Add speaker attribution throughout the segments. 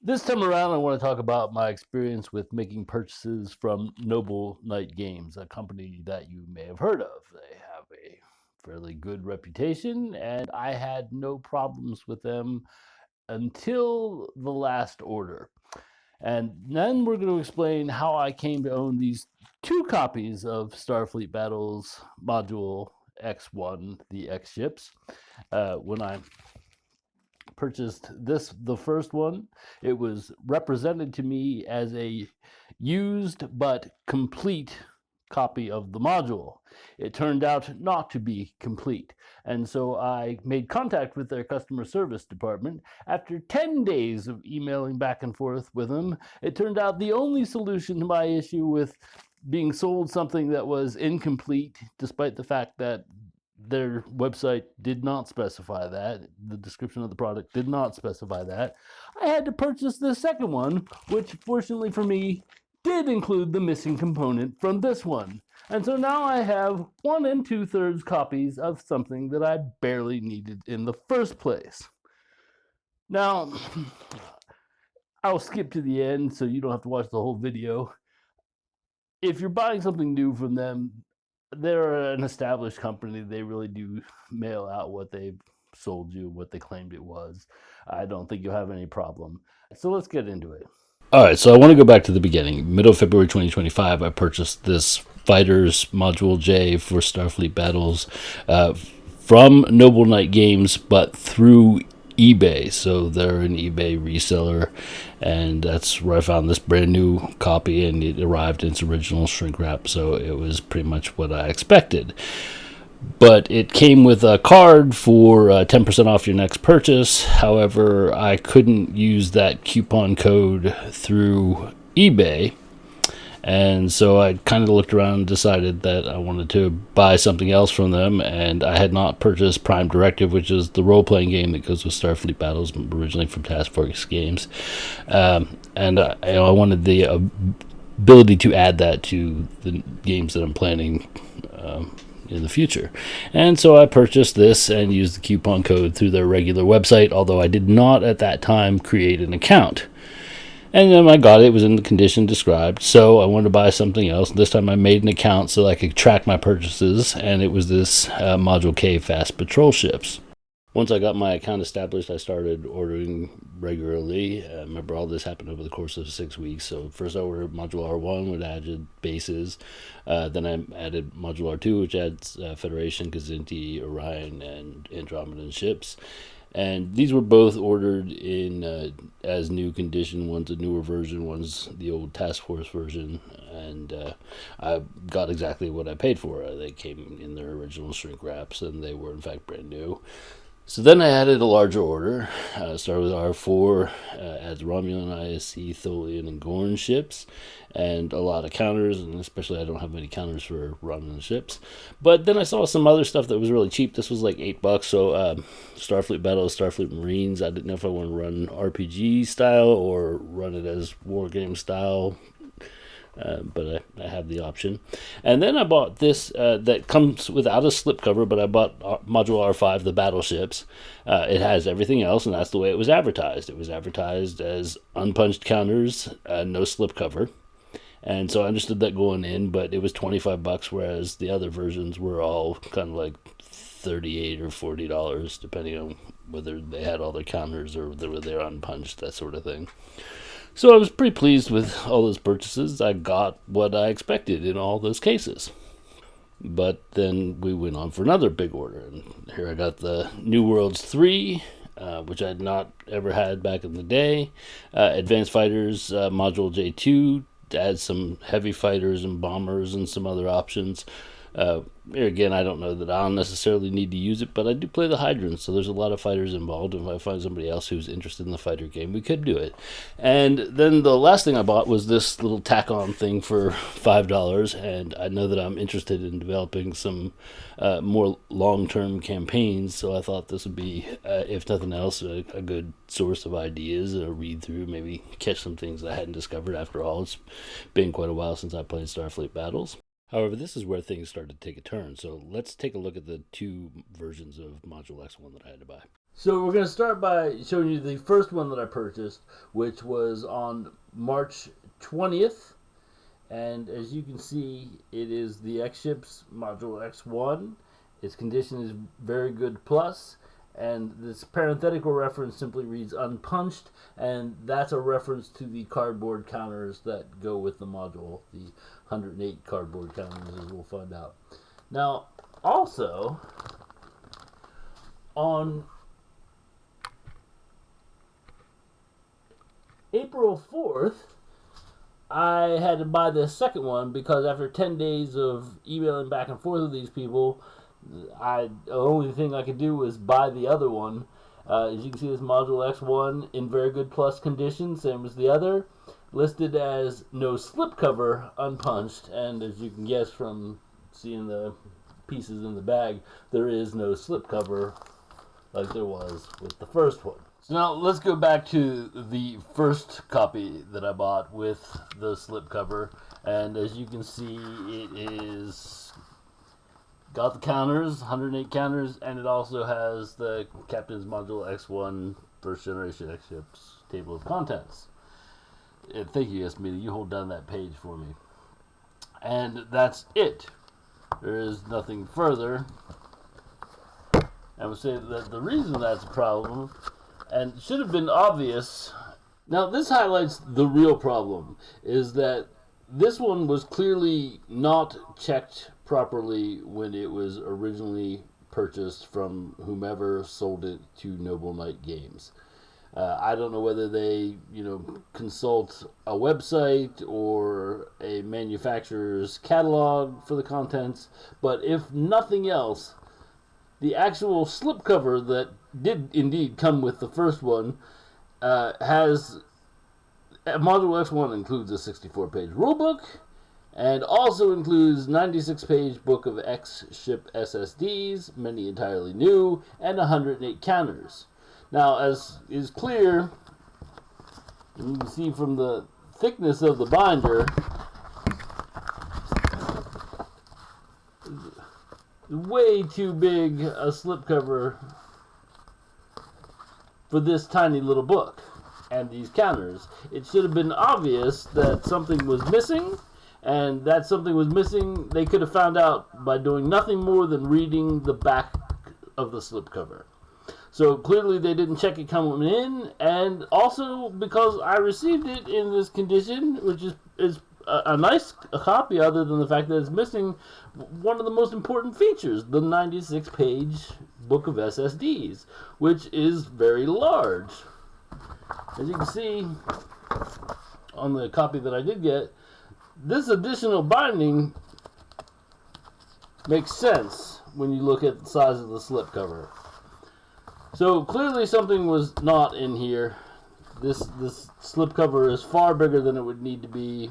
Speaker 1: This time around, I want to talk about my experience with making purchases from Noble Knight Games, a company that you may have heard of. They have a fairly good reputation, and I had no problems with them until the last order. And then we're going to explain how I came to own these two copies of Starfleet Battles Module X1, the X ships. When I purchased the first one, it was represented to me as a used but complete copy of the module. It turned out not to be complete, and so I made contact with their customer service department. After 10 days of emailing back and forth with them, it turned out the only solution to my issue with being sold something that was incomplete, despite the fact that their website did not specify that. The description of the product did not specify that. I had to purchase the second one, which fortunately for me did include the missing component from this one. And so now I have 1 2/3 copies of something that I barely needed in the first place. Now, I'll skip to the end so you don't have to watch the whole video. If you're buying something new from them, they're an established company. They really do mail out what they've sold you, what they claimed it was. I don't think you'll have any problem. So let's get into it. All right, so I want to go back to the beginning. Middle of February 2025, I purchased this Fighters Module J for Starfleet Battles from Noble Knight Games, but through eBay. So they're an eBay reseller, and that's where I found this brand new copy, and it arrived in its original shrink wrap, so it was pretty much what I expected. But it came with a card for 10% off your next purchase. However, I couldn't use that coupon code through eBay. And so I kind of looked around and decided that I wanted to buy something else from them. And I had not purchased Prime Directive, which is the role-playing game that goes with Starfleet Battles, originally from Task Force Games. And I wanted the ability to add that to the games that I'm planning in the future. And so I purchased this and used the coupon code through their regular website, although I did not at that time create an account. And then I got it. It was in the condition described. So I wanted to buy something else. This time I made an account so I could track my purchases, and it was this Module K Fast Patrol ships. Once I got my account established, I started ordering regularly. Remember, all this happened over the course of 6 weeks. So first I ordered Module R1, which added bases. Then I added Module R2, which adds Federation, Kazinti, Orion, and Andromedan ships. And these were both ordered in as new condition. One's a newer version, one's the old Task Force version. And I got exactly what I paid for. They came in their original shrink wraps, and they were in fact brand new. So then I added a larger order. Started with R4, adds Romulan, ISC, Tholian, and Gorn ships, and a lot of counters, and especially I don't have many counters for Romulan ships. But then I saw some other stuff that was really cheap. This was like $8, so Starfleet Battles, Starfleet Marines. I didn't know if I want to run RPG style or run it as wargame style. But I have the option. And then I bought this that comes without a slipcover, but I bought Module R5, the battleships. It has everything else, and that's the way it was advertised. It was advertised as unpunched counters, no slipcover. And so I understood that going in, but it was $25, whereas the other versions were all kind of like $38 or $40, depending on whether they had all their counters or whether they were unpunched, that sort of thing. So I was pretty pleased with all those purchases. I got what I expected in all those cases. But then we went on for another big order. And here I got the New Worlds 3, which I had not ever had back in the day. Advanced Fighters Module J2 to add some heavy fighters and bombers and some other options. Here again, I don't know that I'll necessarily need to use it, but I do play the Hydrants, so there's a lot of fighters involved. If I find somebody else who's interested in the fighter game, we could do it. And then the last thing I bought was this little tack-on thing for $5, and I know that I'm interested in developing some more long-term campaigns, so I thought this would be, if nothing else, a good source of ideas, a read-through, maybe catch some things I hadn't discovered. After all, it's been quite a while since I played Starfleet Battles. However, this is where things started to take a turn, so let's take a look at the two versions of Module X1 that I had to buy. So we're going to start by showing you the first one that I purchased, which was on March 20th. And as you can see, it is the X-Ships Module X1. Its condition is very good plus. And this parenthetical reference simply reads unpunched, and that's a reference to the cardboard counters that go with the module, the 108 cardboard counters, as we'll find out. Now, also, on April 4th, I had to buy the second one because after 10 days of emailing back and forth with these people, the only thing I could do was buy the other one. As you can see, this Module X1 in very good plus condition, same as the other, listed as no slipcover, unpunched, and as you can guess from seeing the pieces in the bag, there is no slipcover like there was with the first one. So now let's go back to the first copy that I bought with the slipcover, and as you can see, it is got the counters, 108 counters, and it also has the Captain's Module X1 First Generation X-Ships table of contents. And thank you, Esmita. You hold down that page for me. And that's it. There is nothing further. I would say that the reason that's a problem, and should have been obvious. Now, this highlights the real problem, is that this one was clearly not checked properly when it was originally purchased from whomever sold it to Noble Knight Games. I don't know whether they, consult a website or a manufacturer's catalog for the contents, but if nothing else, the actual slipcover that did indeed come with the first one has Module X1 includes a 64-page rulebook and also includes 96-page book of X-Ship SSDs, many entirely new, and 108 counters. Now, as is clear, and you can see from the thickness of the binder, way too big a slipcover for this tiny little book and these counters. It should have been obvious that something was missing, and that something was missing they could have found out by doing nothing more than reading the back of the slipcover. So clearly they didn't check it coming in, and also because I received it in this condition, which is a nice copy other than the fact that it's missing one of the most important features, the 96-page book of SSDs, which is very large. As you can see on the copy that I did get, this additional binding makes sense when you look at the size of the slipcover. So clearly something was not in here. This slipcover is far bigger than it would need to be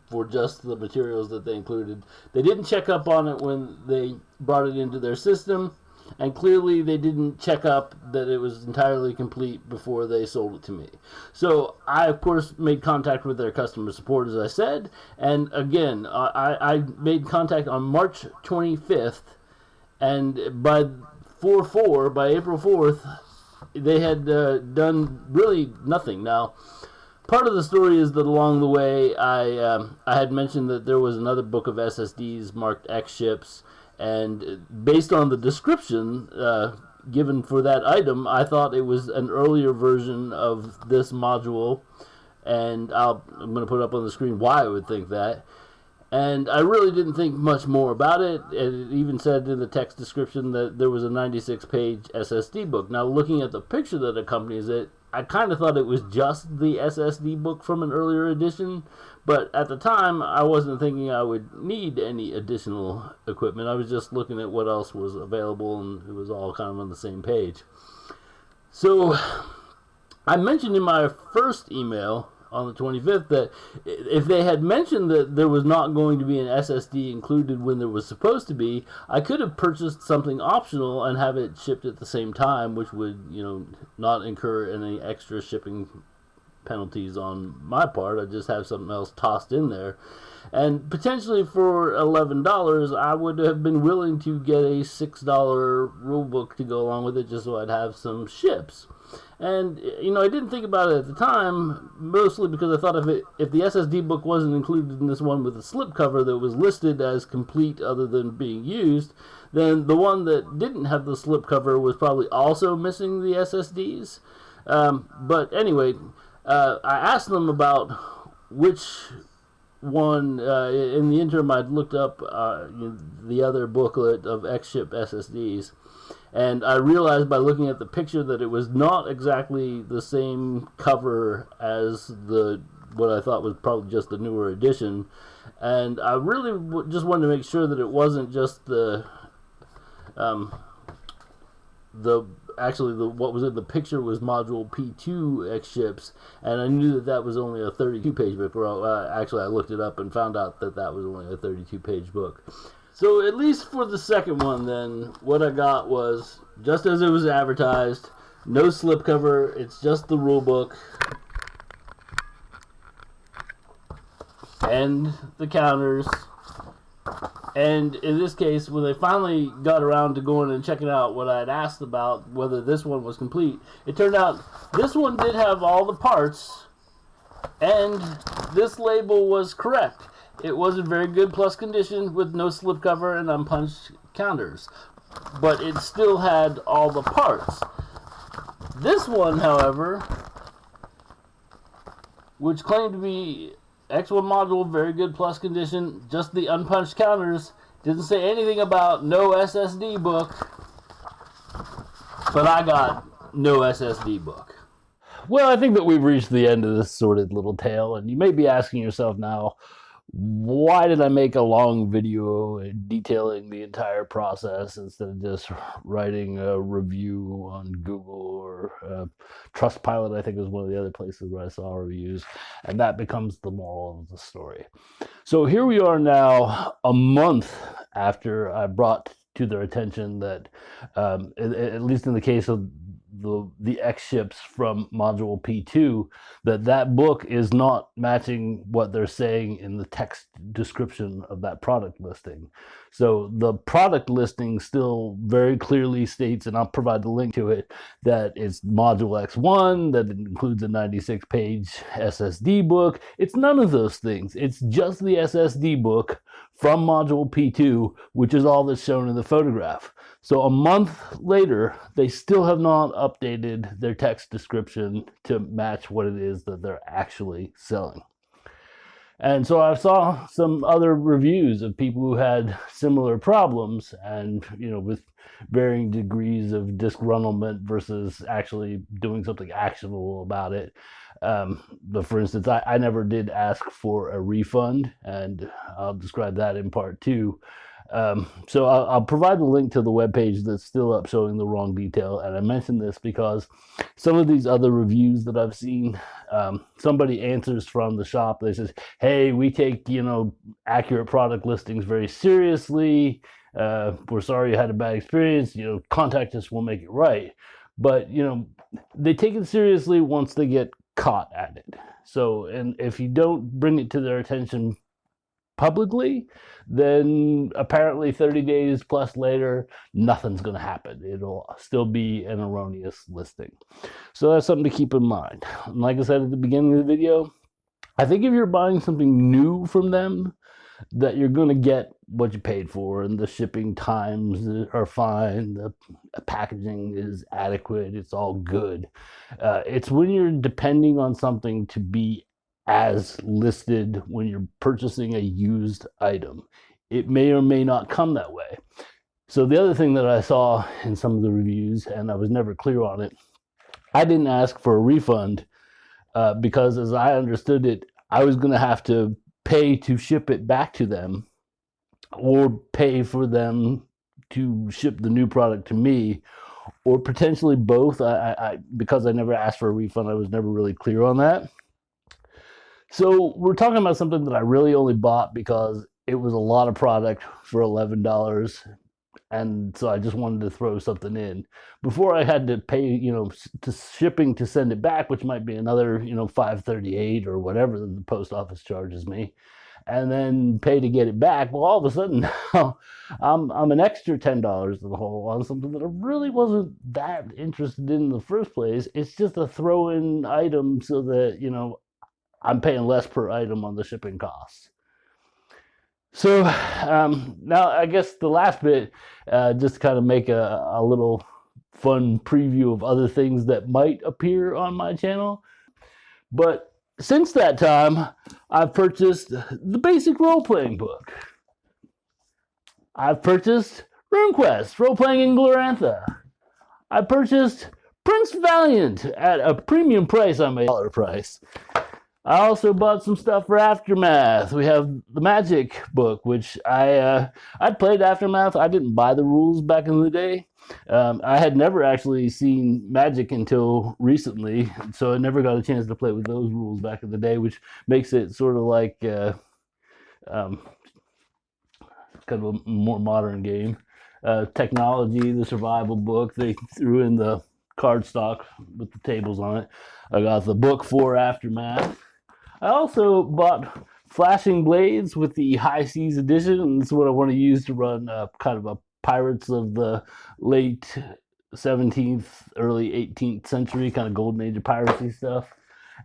Speaker 1: for just the materials that they included. They didn't check up on it when they brought it into their system, and clearly they didn't check up that it was entirely complete before they sold it to me. So I, of course, made contact with their customer support, as I said, and again, I made contact on March 25th, and by April 4th, they had done really nothing. Now, part of the story is that along the way, I had mentioned that there was another book of SSDs marked X-Ships, and based on the description given for that item, I thought it was an earlier version of this module, and I'm going to put up on the screen why I would think that. And I really didn't think much more about it. It even said in the text description that there was a 96-page SSD book. Now, looking at the picture that accompanies it, I kind of thought it was just the SSD book from an earlier edition, but at the time, I wasn't thinking I would need any additional equipment. I was just looking at what else was available, and it was all kind of on the same page. So, I mentioned in my first email on the 25th that if they had mentioned that there was not going to be an SSD included when there was supposed to be, I could have purchased something optional and have it shipped at the same time, which would, not incur any extra shipping penalties on my part. I just have something else tossed in there. And potentially for $11, I would have been willing to get a $6 rule book to go along with it just so I'd have some ships. And I didn't think about it at the time, mostly because I thought if the SSD book wasn't included in this one with a slipcover that was listed as complete other than being used, then the one that didn't have the slipcover was probably also missing the SSDs. But anyway, I asked them about which one. In the interim, I'd looked up the other booklet of X-Ship SSDs, and I realized by looking at the picture that it was not exactly the same cover as what I thought was probably just the newer edition. And I really just wanted to make sure that it wasn't just what was in the picture was module P2 X-Ships, and I knew that was only a 32-page book. Actually, I looked it up and found out that was only a 32-page book. So at least for the second one, then, what I got was just as it was advertised, no slipcover. It's just the rule book and the counters. And in this case, when they finally got around to going and checking out what I had asked about, whether this one was complete, it turned out this one did have all the parts, and this label was correct. It was in very good plus condition with no slipcover and unpunched counters, but it still had all the parts. This one, however, which claimed to be X1 module, very good plus condition, just the unpunched counters, didn't say anything about no SSD book, but I got no SSD book. Well, I think that we've reached the end of this sordid little tale, and you may be asking yourself now, why did I make a long video detailing the entire process instead of just writing a review on Google or Trustpilot? I think was one of the other places where I saw reviews, and that becomes the moral of the story. So here we are now, a month after I brought to their attention that, at least in the case of the X-Ships from module P2, that book is not matching what they're saying in the text description of that product listing. So the product listing still very clearly states, and I'll provide the link to it, that it's module X1, that it includes a 96-page SSD book. It's none of those things. It's just the SSD book from module P2, which is all that's shown in the photograph. So a month later, they still have not updated their text description to match what it is that they're actually selling. And so I saw some other reviews of people who had similar problems and, with varying degrees of disgruntlement versus actually doing something actionable about it. But for instance, I never did ask for a refund, and I'll describe that in part two. So I'll provide the link to the webpage that's still up showing the wrong detail. And I mention this because some of these other reviews that I've seen, somebody answers from the shop. They says, hey, we take, accurate product listings very seriously. We're sorry you had a bad experience. Contact us, we'll make it right. But, they take it seriously once they get caught at it. So, and if you don't bring it to their attention publicly, then apparently 30 days plus later, nothing's going to happen. It'll still be an erroneous listing. So that's something to keep in mind. And like I said at the beginning of the video, I think if you're buying something new from them, that you're going to get what you paid for, and the shipping times are fine, the packaging is adequate, it's all good. It's when you're depending on something to be as listed when you're purchasing a used item. It may or may not come that way. So the other thing that I saw in some of the reviews, and I was never clear on it, I didn't ask for a refund because as I understood it, I was going to have to pay to ship it back to them or pay for them to ship the new product to me, or potentially both. Because I never asked for a refund, I was never really clear on that. So we're talking about something that I really only bought because it was a lot of product for $11. and so I just wanted to throw something in before I had to pay, to shipping to send it back, which might be another, $5.38 or whatever the post office charges me, and then pay to get it back. Well, all of a sudden now I'm an extra $10 in the hole on something that I really wasn't that interested in the first place. It's just a throw-in item so that I'm paying less per item on the shipping costs. So now I guess the last bit, just to kind of make a little fun preview of other things that might appear on my channel. But since that time, I've purchased the basic role-playing book. I've purchased RuneQuest, role-playing in Glorantha. I purchased Prince Valiant at a premium price on my dollar price. I also bought some stuff for Aftermath. We have the Magic book, which I'd played Aftermath. I didn't buy the rules back in the day. I had never actually seen Magic until recently, so I never got a chance to play with those rules back in the day, which makes it sort of like kind of a more modern game. Technology, the survival book, they threw in the cardstock with the tables on it. I got the book for Aftermath. I also bought Flashing Blades with the High Seas edition, and this is what I want to use to run kind of a Pirates of the late 17th, early 18th century, kind of golden age of piracy stuff.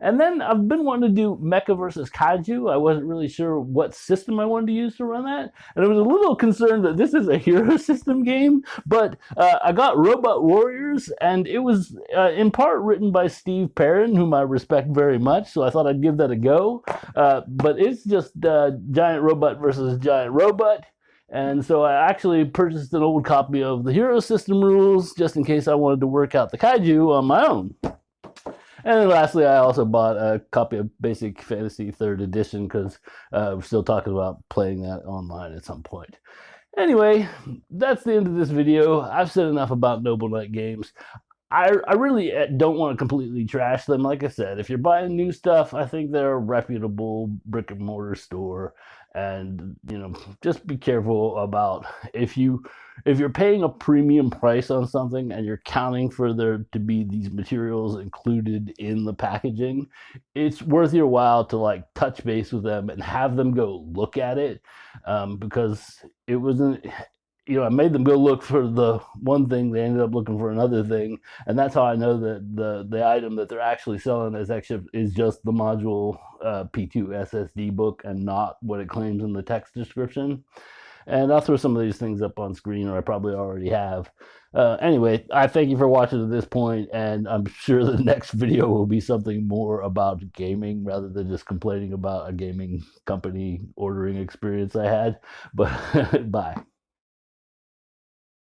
Speaker 1: And then I've been wanting to do Mecha versus Kaiju. I wasn't really sure what system I wanted to use to run that. And I was a little concerned that this is a hero system game, but I got Robot Warriors, and it was in part written by Steve Perrin, whom I respect very much, so I thought I'd give that a go. But it's just giant robot versus giant robot. And so I actually purchased an old copy of the hero system rules just in case I wanted to work out the kaiju on my own. And then lastly, I also bought a copy of Basic Fantasy 3rd Edition because we're still talking about playing that online at some point. Anyway, that's the end of this video. I've said enough about Noble Knight games. I really don't want to completely trash them. Like I said, if you're buying new stuff, I think they're a reputable brick and mortar store. And, just be careful about if you're paying a premium price on something and you're counting for there to be these materials included in the packaging, it's worth your while to like touch base with them and have them go look at it, because it wasn't, I made them go look for the one thing, they ended up looking for another thing, and that's how I know that the item that they're actually selling is just the module P2 SSD book and not what it claims in the text description. And I'll throw some of these things up on screen, or I probably already have. Anyway, I thank you for watching to this point, and I'm sure the next video will be something more about gaming rather than just complaining about a gaming company ordering experience I had. But bye.